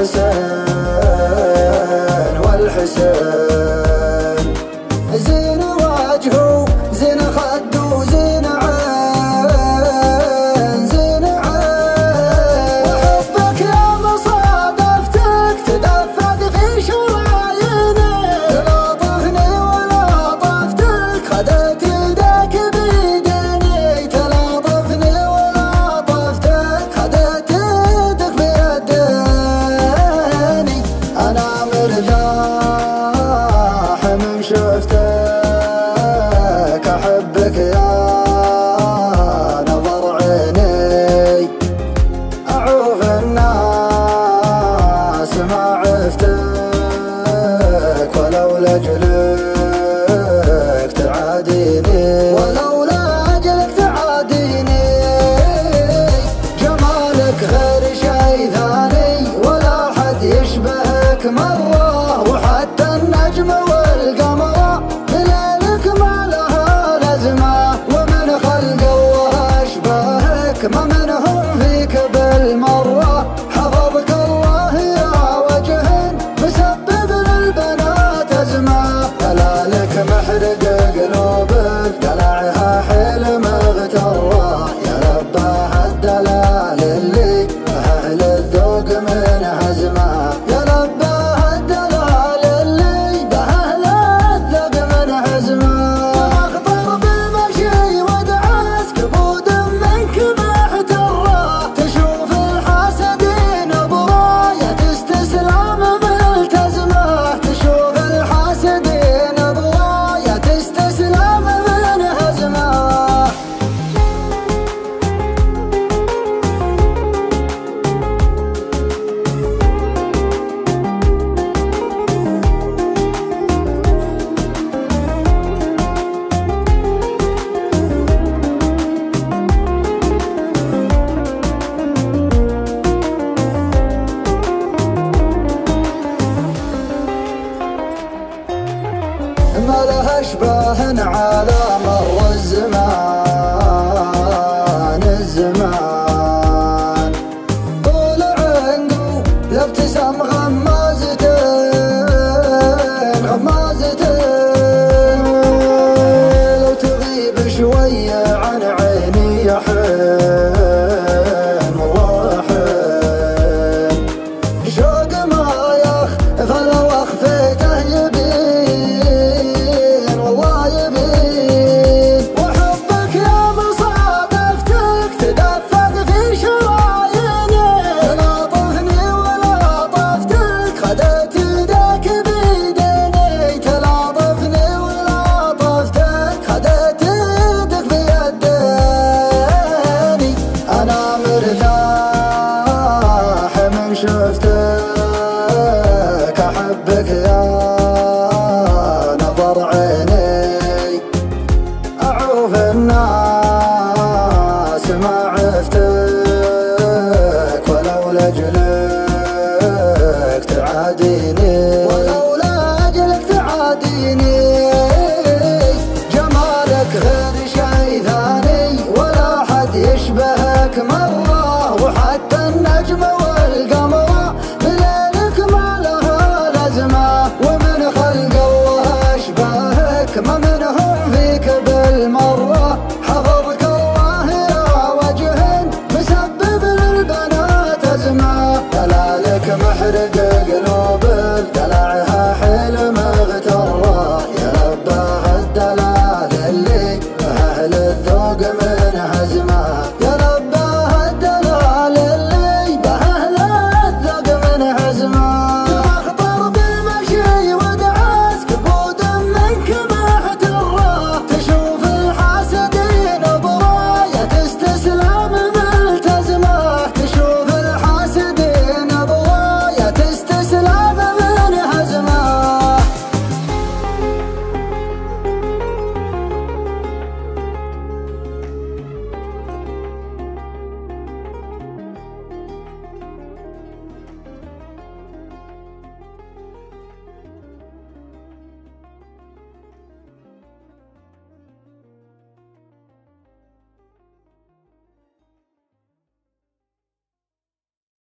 الحسين والحسين. زين وجهه زين خده زين عين زين عين. وحبك يا مصادفتك تدفق في شراييني. تلاطفني ولطفتك خدت يدك بيديني. تلاطفني ولطفتك خدت يدك بيديني. أنا مرتاح من شفتك أحبك يا نظر عيني. أعوف الناس ما عفتك ولو لأجلك تعاديني. ولو لأجلك تعاديني. جمالك غير شي ثاني ولا حد يشبهك مرة. وحتى النجم والقمرة بليلك ما لها لازمة. ومن خلق الله أشباهك ما منهم فيك بالمرة. حفظك الله يا وجه مسبب للبنات أزمة. دلالك محرق قلوبك دلعها حيل مغترة. يا رباه الدلال اللي أهل الذوق من هزمة. يا رباه الدلال اللي بأهل الذوق من هزمة. أخطر بالمشي ودعس كبود منك محترة. تشوف الحاسدين براية استسلام ملتزمة. تشوف الحاسدين براية استسلام من هزمة. ما لها اشباه على مر الزمان الزمان. طول عنقو لابتسام غمازتين غمازتين. لو تغيب شوية عن عيني يا حين والله حين. شوق ما يخفى لو اخفيته يبين والله يبين. وحبك يا مصادفتك تدفق في شراييني. تلاطفني ولطفتك خدت يدك بيديني. تلاطفني ولطفتك خدت يدك بيديني. أنا مرتاح من شفتك أحبك يا نظر عيني. أعوف الناس ما عفتك ولو لأجلك تعاديني. ولو لأجلك تعاديني. جمالك غير شي ثاني ولا حد يشبهك مرة. وحتى النجم والقمر